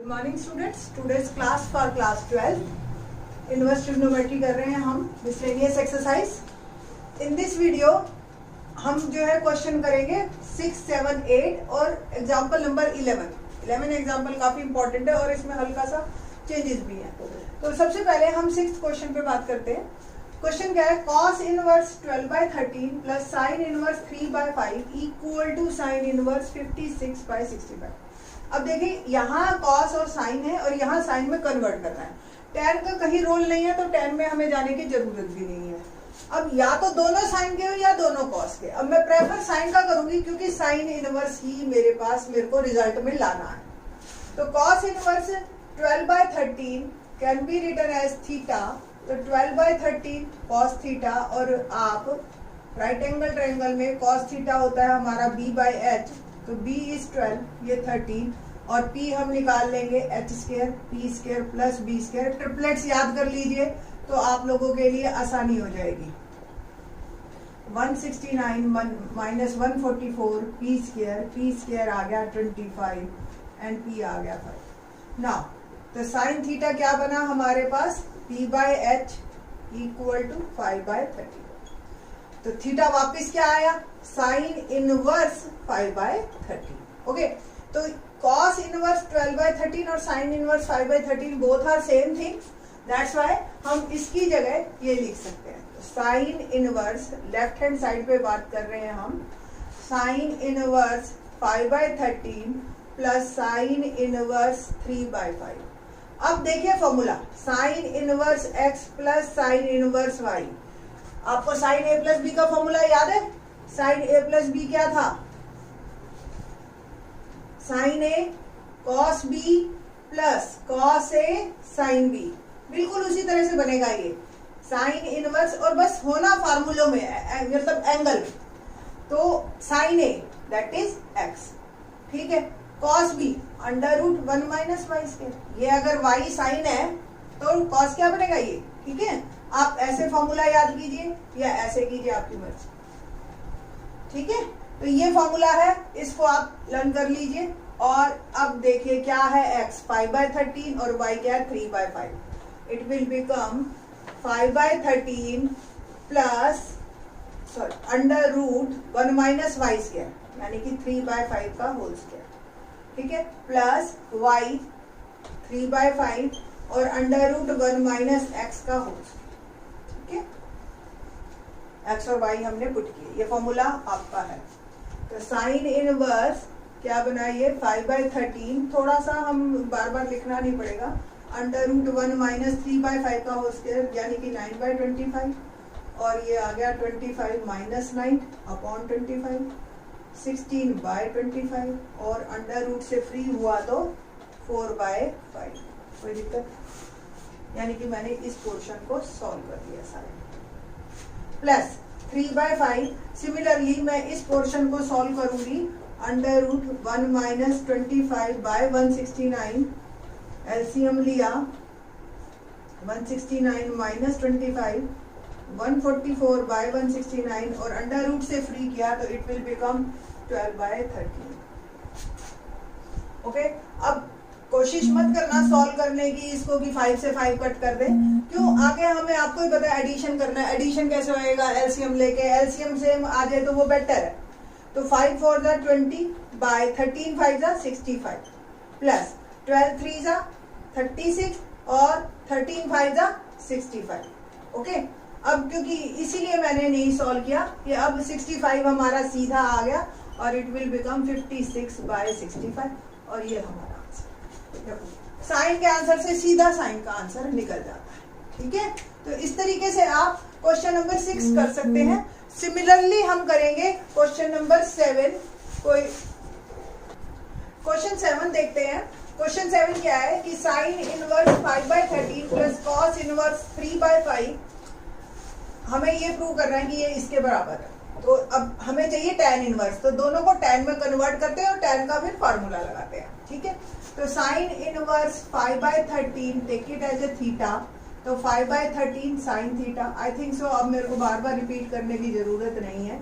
Good morning students, today's class for class 12 inverse trigonometry कर रहे हैं हम miscellaneous exercise. In this video हम जो है क्वेश्चन करेंगे 6, 7, 8 और एग्जांपल नंबर 11 एग्जांपल काफी इंपॉर्टेंट है और इसमें हल्का सा चेंजेस भी है। तो सबसे पहले हम 6th क्वेश्चन पे बात करते हैं। क्वेश्चन क्या है, cos inverse 12/13 plus sine inverse 3/5 equal to sine inverse 56/65। अब देखिए यहाँ cos और साइन है और यहाँ साइन में कन्वर्ट करना है। tan का कहीं रोल नहीं है तो tan में हमें जाने की जरूरत भी नहीं है। अब या तो दोनों साइन के हो या दोनों cos के। अब मैं प्रेफर साइन का करूंगी क्योंकि साइन इनवर्स ही मेरे को रिजल्ट में लाना है। तो cos inverse 12/13 can be written as theta. तो 12/13 cos थीटा, और आप राइट एंगल ट्रायंगल में cos थीटा होता है हमारा b/h, तो b इज 12, ये 13 और p हम निकाल लेंगे h² p² plus b²। Triplets याद कर लीजिए तो आप लोगों के लिए आसानी हो जाएगी। 169 माइनस 144 p² आ गया 25 एंड p आ गया 5। नाउ तो साइन थीटा क्या बना हमारे पास, p/h इक्वल टू 5/30। तो थीटा वापस क्या आया, साइन इनवर्स 5/30। ओके, तो cos इनवर्स 12/13 और sine inverse 5/13 both are same thing, that's why हम इसकी जगह ये लिख सकते हैं। तो sine inverse left hand side पे बात कर रहे हैं हम, sine inverse 5/13 plus sine inverse 3/5। अब देखिए formula, sine inverse x plus sine inverse y। आपको साइन a प्लस बी का फॉर्मूला याद है? साइन a प्लस बी क्या था, sine a cos b plus cos a sine b। बिल्कुल उसी तरह से बनेगा ये साइन इनवर्स, और बस होना फार्मूलों में मतलब एंगल में। तो sine a that is x, ठीक है, cos b √1 माइनस y²। ये अगर y साइन है तो cos क्या बनेगा ये, ठीक है। आप ऐसे फॉर्मूला याद कीजिए या ऐसे कीजिए, आपकी मर्जी, ठीक है। तो ये फॉर्मूला है, इसको आप लर्न कर लीजिए। और अब देखिए क्या है, x 5/13 और y क्या है 3/5। It will become 5/13 plus √1 minus y², यानी कि 3/5 का होल स्क्वायर, ठीक है, प्लस y 3/5 और √1 माइनस x का होल स्क्वायर, ठीक है। x और y हमने पुट किए, ये फॉर्मूला आपका है। तो साइन इनवर्स क्या बना, ये 5/13, थोड़ा सा हम बार बार लिखना नहीं पड़ेगा, √1 माइनस 3/5 का होल स्क्वायर यानी कि 9/25, और ये आ गया 25 माइनस 9 अपॉन 25, 16/25, और अंडर रूट से फ्री हुआ तो 4/5। कोई दिक्कत, यानी कि मैंने इस पोर्शन को सॉल्व कर दिया सारा, प्लस 3/5। सिमिलरली मैं इस पोर्शन को सॉल्व करूंगी, √1 माइनस 25/169, एलसीएम लिया 169 माइनस 25 144/169 और अंडर रूट से फ्री किया तो इट विल बिकम 12/13। ओके, अब कोशिश मत करना सॉल्व करने की इसको कि 5 से 5 कट कर दे, क्यों, आगे हमें आपको ही पता है एडिशन करना है। एडिशन कैसे होएगा, एलसीएम लेके, एलसीएम सेम आ जाए तो वो बेटर है। तो 5 4 जा 20 बाय 13 5 जा 65 प्लस 12 3 जा 36 और 13 5 जा 65। ओके, अब क्योंकि इसीलिए मैंने नहीं सॉल्व किया, ये अब 65 हमारा सीधा आ गया और इट विल बिकम 56/65, और ये हमारा आंसर। साइन के आंसर से सीधा साइन का आंसर निकल जाता है, ठीक है। तो इस तरीके से आप क्वेश्चन नंबर 6 कर सकते हैं। सिमिलरली हम करेंगे क्वेश्चन नंबर 7। कोई क्वेश्चन 7 देखते हैं। क्वेश्चन 7 क्या है कि sign inverse 5/13 plus cos inverse 3/5, हमें ये प्रूव करना है कि ये इसके बराबर है। तो अब हमें चाहिए tan इनवर्स, तो दोनों को tan में कन्वर्ट करते हैं और tan का फिर फार्मूला लगाते हैं, ठीक है। तो sine inverse 5/13 take it as a theta, तो 5/13 sine theta. I think so अब मेरे को बार बार रिपीट करने की जरूरत नहीं है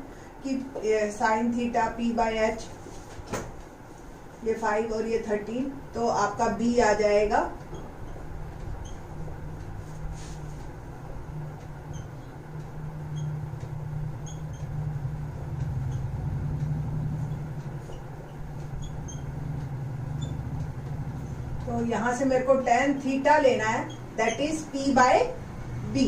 कि साइन थीटा p/h ये 5 और ये 13, तो आपका बी आ जाएगा तो यहां से मेरे को tan थीटा लेना है, that is p by b,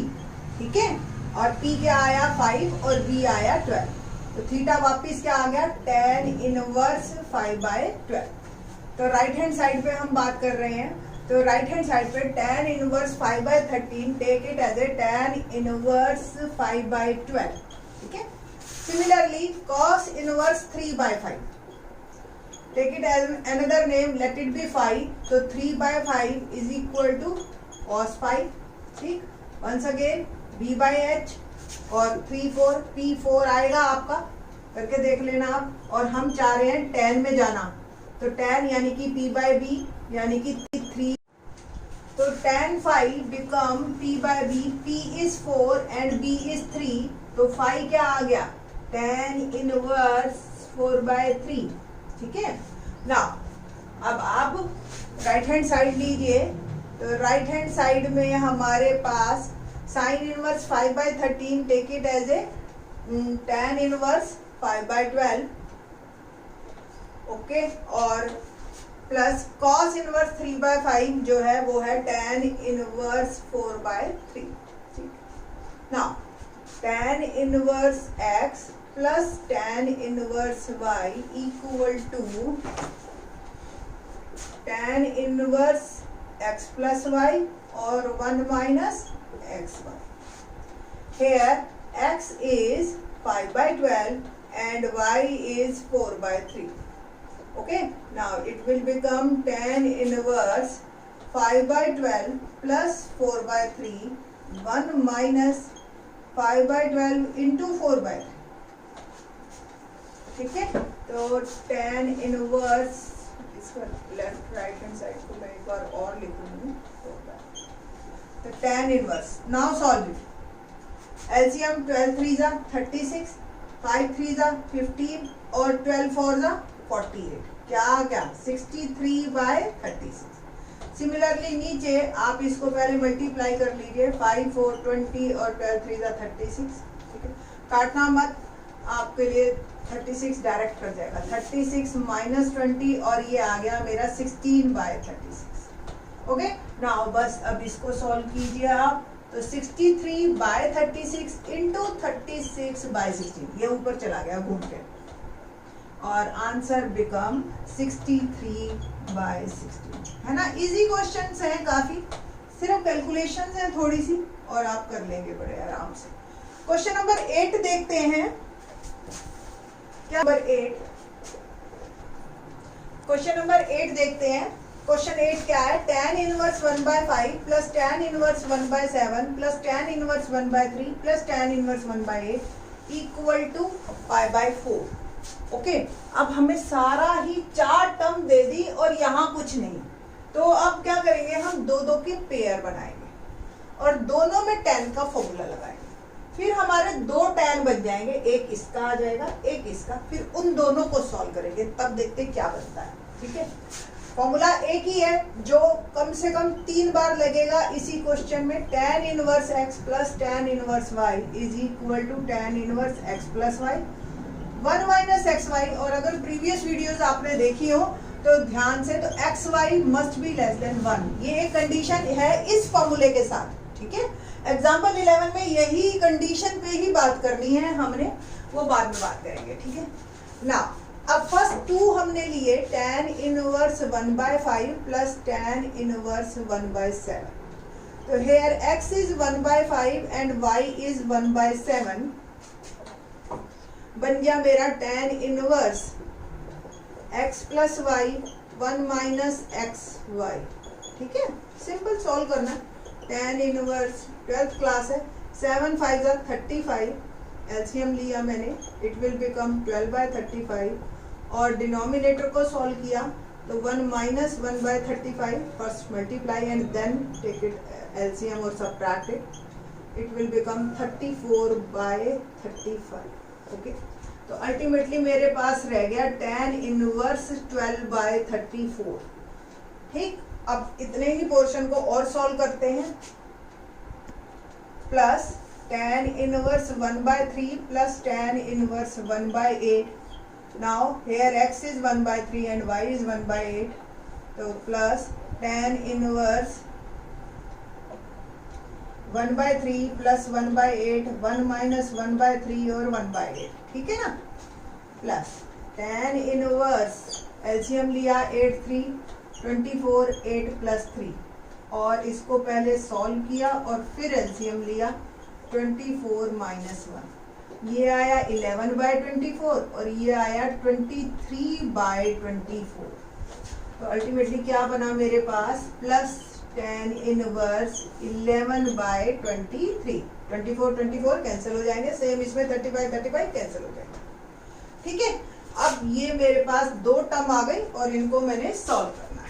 ठीक है। और p क्या आया 5 और b आया 12, तो थीटा वापिस क्या आ गया tan इनवर्स 5 बाय 12। तो राइट हैंड साइड पे हम बात कर रहे हैं, तो राइट हैंड साइड पे tan inverse 5 by 13, take it as a tan inverse 5 by 12, ठीक है। Similarly cos inverse 3 by 5, take it as another name, let it be 5, so 3 by 5 is equal to cos 5, ठीक। once again b by h और 3 4 p4 आएगा आपका, करके देख लेना आप। और हम चाह रहे हैं tan में जाना, तो tan यानी कि p by b यानी कि 3, तो tan 5 become p by b, p is 4 and b is 3, तो 5 क्या आ गया tan इनवर्स 4 by 3, ठीक है ना। अब आप राइट हैंड साइड लीजिए, तो राइट हैंड साइड में हमारे पास sine inverse 5 by 13, take it as a tan inverse 5 by 12, okay. और प्लस cos इनवर्स 3 बाय 5 जो है वो है tan इनवर्स 4 बाय 3, ठीक ना। tan inverse x plus tan inverse y equal to tan inverse x plus y और 1 minus X Y. Here x is 5 by 12 and y is 4 by 3. Okay, now it will become tan inverse 5 by 12 plus 4 by 3, 1 minus 5 by 12 into 4 by 3, ठीक है। तो tan inverse, इसका left right hand side को मैं एक बार और लिखूंगी, तो tan inverse, now solve it. LCM 12 3 जा 36, 5 3 जा 15 और 12 4 जा 48, क्या 63 बाय 36। सिमिलरली नीचे आप इसको पहले मल्टीप्लाई कर लीजिए, 5 4 20 और 12 3 जा 36, ठीक है। काटना मत, आपके लिए 36 डायरेक्ट कर जाएगा, 36 माइनस 20 और ये आ गया मेरा 16 बाय 36, ओके। नाउ बस अब इसको सॉल्व कीजिए आप, तो 63 बाय 36 इंटू 36 बाय 16, ये ऊपर चला गया घूम के, और आंसर बिकम 63 बाय 16, है ना। इजी क्वेश्चंस हैं काफी, सिर्फ कैलकुलेशंस हैं थोड़ी सी और आप कर लेंगे बड़े आराम से। क्वेश्चन नंबर 8 देखते हैं, क्या नंबर 8, क्वेश्चन नंबर 8 देखते हैं। क्वेश्चन 8 क्या है, tan inverse 1 by 5 plus tan inverse 1 by 7 plus tan inverse 1 by 3 plus tan inverse 1 by 8 equal to pi by 4, okay. अब हमें सारा ही 4 टर्म दे दी और यहाँ कुछ नहीं, तो अब क्या करेंगे, हम दो दो के पेयर बनाएंगे और दोनों में tan का फॉर्मूला लगाएंगे, फिर हमारे 2 tan बच जाएंगे, एक इसका आ जाएगा एक इसका, फिर उन दोनों को सॉल्व करेंगे, तब देखते क्या बनता है, ठीक है। फॉर्मूला एक ही है जो कम से कम 3 बार लगेगा इसी क्वेश्चन में, tan inverse x plus tan inverse y is equal to tan inverse x plus y 1 minus X Y. और अगर प्रीवियस वीडियोस आपने देखी हो तो ध्यान से, तो X Y must be less than 1, ये एक कंडीशन है इस फॉर्मूले के साथ, ठीक है। एग्जाम्पल 11 में यही कंडीशन पे ही बात करनी है हमने, वो बाद में बात करेंगे, ठीक है ना। अब फर्स्ट 2 हमने लिए, tan inverse 1 by 5 plus tan inverse 1 by 7, तो here x is 1 by 5 and y is 1 by 7, बन गया मेरा tan inverse x plus Y 1 minus X Y, ठीक है। सिंपल सॉल्व करना, tan इनवर्स 12th क्लास है, 7 5 जा 35, एलसीएम लिया मैंने, इट विल बिकम 12 बाय 35, और डिनोमिनेटर को सॉल्व किया तो 1 minus 1 by 35, first multiply and then take it LCM और subtract it, it will become 34 by 35, okay. तो अल्टीमेटली मेरे पास रह गया tan इनवर्स 12/34। ठीक, अब इतने ही पोर्शन को और सॉल्व करते हैं। Plus tan inverse 1/3 plus tan inverse 1/8। Now here x is 1/3 and y is 1/8, तो plus tan inverse 1/3 plus 1/8, 1 minus 1/3 और 1/8, ठीक है ना। प्लस tan इनवर्स एलसीएम लिया 8 3 24, 8 प्लस 3 और इसको पहले सॉल्व किया और फिर एलसीएम लिया 24 माइनस 1, ये आया 11/24 और ये आया 23/24। तो अल्टीमेटली क्या बना मेरे पास, प्लस tan इनवर्स 11/23। 24 कैंसिल हो जाएंगे, सेम इसमें 35 कैंसिल हो जाएंगे, ठीक है। अब ये मेरे पास दो टर्म आ गई और इनको मैंने सॉल्व करना है।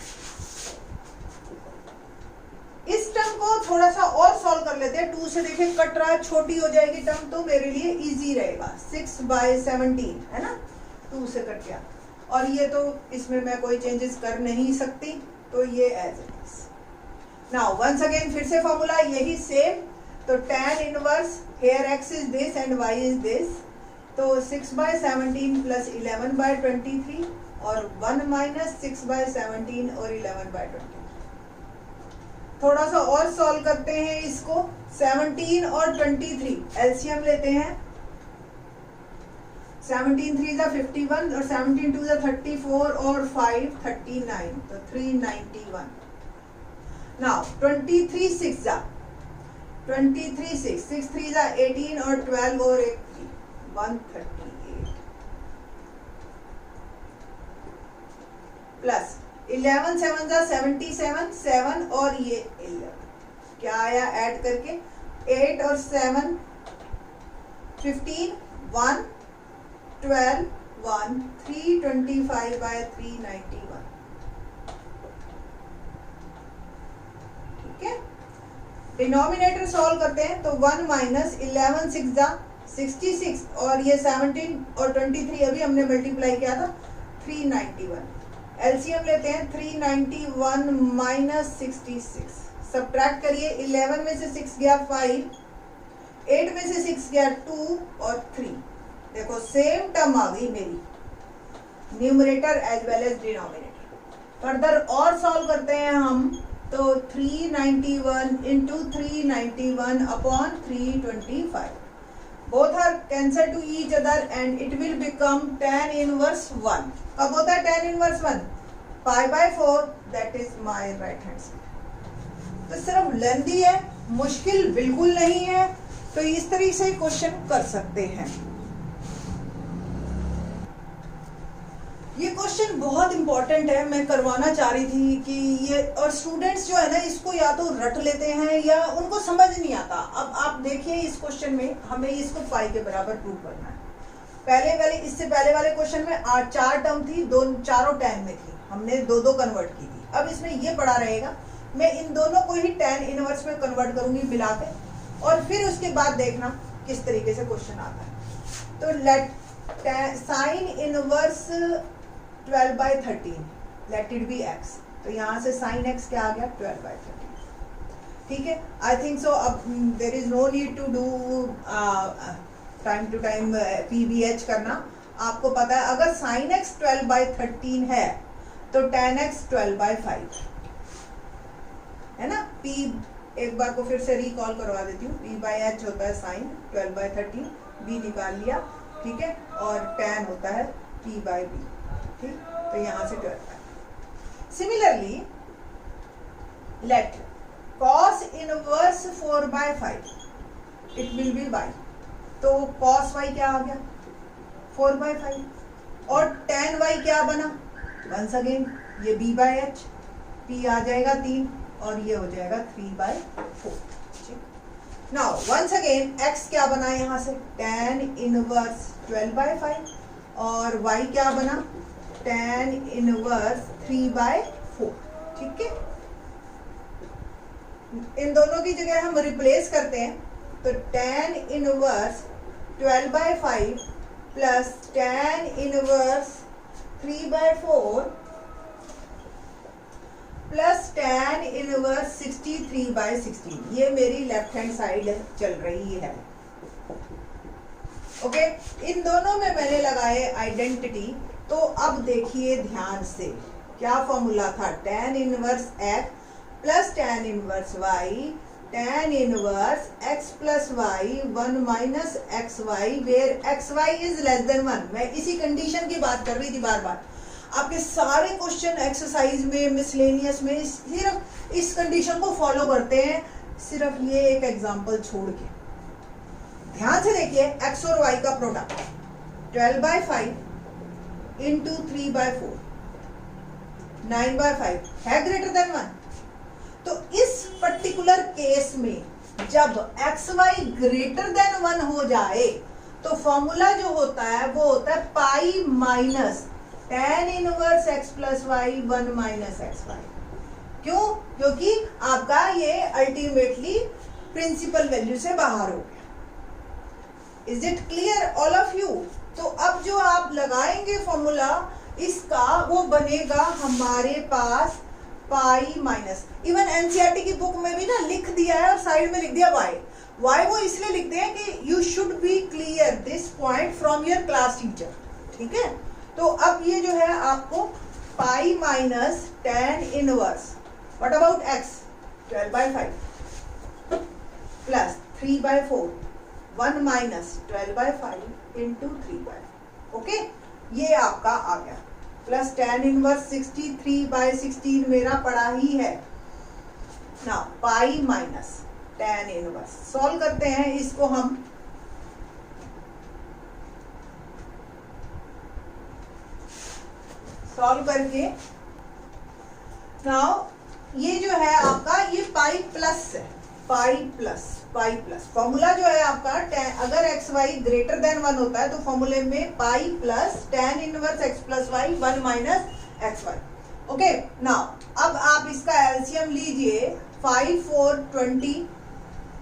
इस टर्म को थोड़ा सा और सॉल्व कर लेते हैं। 2 से देखिए कट रहा है, छोटी हो जाएगी टर्म तो मेरे लिए इजी रहेगा। 6/17 है ना, 2 से कट गया और ये तो इसमें मैं कोई चेंजेस कर नहीं सकती, तो ये as it is. Now once again फिर से फॉर्मूला यही सेम, तो tan inverse here x is this and y is this, तो 6/17 प्लस 11/23 और 1 माइनस 6/17 और 11/23। थोड़ा सा और सॉल्व करते हैं इसको। 17 और 23 एलसीएम लेते हैं। 17 3 जा 51 और 17 2 जा 34 और 5 39, तो 391। नाउ 23 6 जा 23 6 3 जा 18 और 12 और 1 3 138 प्लस 11 7 जा 77 7 और ये 11 क्या आया ऐड करके 8 और 7 15 1 12 1 325/391, ठीक है। डिनोमिनेटर सॉल्व करते हैं, तो 1 माइनस 11 6 जा 66 और ये 17 और 23 अभी हमने मल्टीप्लाई किया था 391। एलसीएम लेते हैं 391 माइनस 66, सब्ट्रैक्ट करिए। 11 में से 6 गया 5, 8 में से 6 गया 2 और 3। देखो सेम टर्म आ गई मेरी, numerator as well as denominator. Further और सॉल्व करते हैं हम, तो 391 into 391 upon 325, both are cancel to each other and it will become tan inverse 1। कब होता है tan inverse 1? π/4, that is my right hand side. तो सिर्फ लेंथी है, मुश्किल बिल्कुल नहीं है, तो इस तरीके से क्वेश्चन कर सकते हैं। ये क्वेश्चन बहुत इंपॉर्टेंट है, मैं करवाना चाह रही थी कि ये, और स्टूडेंट्स जो है ना इसको या तो रट लेते हैं या उनको समझ नहीं आता। अब आप देखिए इस क्वेश्चन में हमें इसको पाई के बराबर प्रूव करना है। इससे पहले वाले क्वेश्चन में 4 टर्म थी, चारों tan में थी, हमने 2 कन्वर्ट की थी। अब इसमें ये पड़ा रहेगा, मैं इन दोनों को ही tan इनवर्स में कन्वर्ट करूंगी मिला के, और फिर उसके बाद देखना किस तरीके से क्वेश्चन आता है। तो late sine inverse 12/13, let it be x, तो यहाँ से साइन x क्या आ गया 12/13, ठीक है। आई थिंक सो अब there is no need to do time to time PBH करना। आपको पता है अगर साइन x 12/13 है तो tan x 12/5 है ना। P एक बार को फिर से रिकॉल करवा देती हूँ, P/H होता है साइन 12/13, B निकाल लिया, ठीक है, और tan होता है P/B, ठीक। तो यहाँ से 12/5। Similarly let cos inverse 4/5, it will be y, तो cos y क्या आ गया 4/5 और tan y क्या बना, वंस अगेन ये B/H, P आ जाएगा 3 और ये हो जाएगा 3/4। नाउ वंस अगेन x क्या बना यहाँ से tan इनवर्स 12/5 और y क्या बना tan इनवर्स 3/4, ठीक है। इन दोनों की जगह हम रिप्लेस करते हैं, तो tan inverse 12/5 plus tan inverse 3/4 plus tan inverse 63/16। ये मेरी लेफ्ट हैंड साइड चल रही है। ओके, इन दोनों में मैंने लगाए आइडेंटिटी। तो अब देखिए ध्यान से, क्या फॉर्मूला था? tan inverse x plus tan inverse y, tan inverse x plus y 1 minus X Y, where X Y is less than 1। मैं इसी कंडीशन की बात कर रही थी बार बार। आपके सारे क्वेश्चन एक्सरसाइज में, मिसलेनियस में सिर्फ इस कंडीशन को फॉलो करते हैं, सिर्फ ये एक एग्जांपल छोड़ के। ध्यान से देखिए, x और y का प्रोडक्ट 12/5 इंटू 3/4 9/5 है ग्रेटर देन 1। तो इस पर्टिकुलर केस में जब एक्स वाई ग्रेटर देन 1 हो जाए तो फॉर्मूला जो होता है वो होता है pi minus tan inverse x plus Y 1 minus X Y. क्यों? क्योंकि आपका ये अल्टीमेटली प्रिंसिपल वैल्यू से बाहर हो गया। Is it clear all of you? तो अब जो आप लगाएंगे फॉर्मूला इसका, वो बनेगा हमारे पास पाई माइनस, इवन एनसीईआरटी की बुक में भी ना लिख दिया है और साइड में लिख दिया वाई वो इसलिए लिखते हैं कि you should be clear this point from your class teacher. ठीक है, तो अब ये जो है आपको पाई minus tan inverse, what about x 12/5 plus 3/4 1 minus 12/5 into 3/4। Okay, ये आपका आ गया। प्लस tan इनवर्स 63/16 मेरा पड़ा ही है ना, पाई माइनस tan इनवर्स। सॉल्व करते हैं इसको हम। सॉल्व करके नाउ ये जो है आपका, ये पाई प्लस है, पाई प्लस फॉर्मूला जो है आपका अगर एक्स वाई ग्रेटर देन 1 होता है तो फॉर्मूले में pi plus tan inverse x plus Y 1 minus X Y. Okay, now अब आप इसका एलसीएम लीजिए। 5 4 20,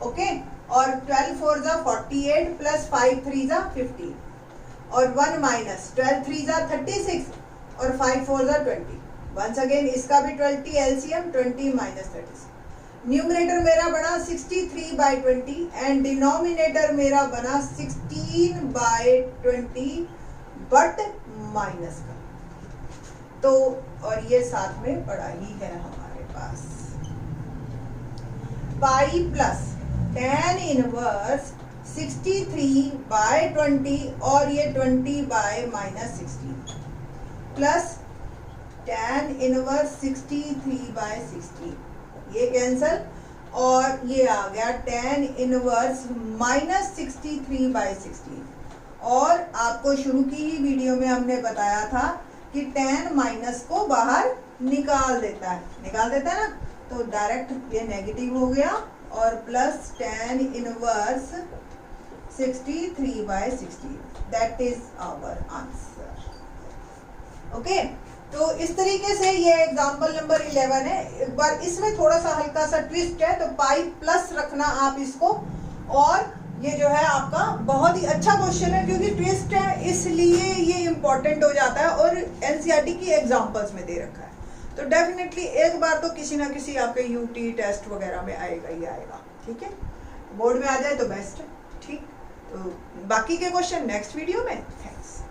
ओके, और 12 4 जा 48 प्लस 5 3 जा 50 और 1 माइनस 12 3 जा 36 और 5 4 जा 20। वंस अगेन इसका भी 20 एलसीएम 20 माइनस 36। न्यूमरेटर मेरा बना 63/20 एंड डिनोमिनेटर मेरा बना 16/20 बट माइनस का। तो और ये साथ में पड़ा ही है हमारे पास पाई प्लस tan इनवर्स 63/20 और ये 20/-16 प्लस tan इनवर्स 63/16, ये कैंसल और ये आ गया tan इनवर्स माइनस 63/16। और आपको शुरू की ही वीडियो में हमने बताया था कि tan माइनस को बाहर निकाल देता है ना, तो डायरेक्ट ये नेगेटिव हो गया और plus tan inverse 63/16, that is our answer. Okay, तो इस तरीके से ये एग्जाम्पल नंबर 11 है। एक बार इसमें थोड़ा सा हल्का सा ट्विस्ट है, तो पाई प्लस रखना आप इसको। और ये जो है आपका बहुत ही अच्छा क्वेश्चन है क्योंकि ट्विस्ट है, इसलिए ये इंपॉर्टेंट हो जाता है और एनसीईआरटी की एग्जांपल्स में दे रखा है। तो डेफिनेटली एक बार तो किसी ना किसी आपके यूटी टेस्ट वगैरह में आएगा ही आएगा। ठीक है, बोर्ड में आ जाए तो बेस्ट है। ठीक, तो बाकी के क्वेश्चन नेक्स्ट वीडियो में। थैंक्स।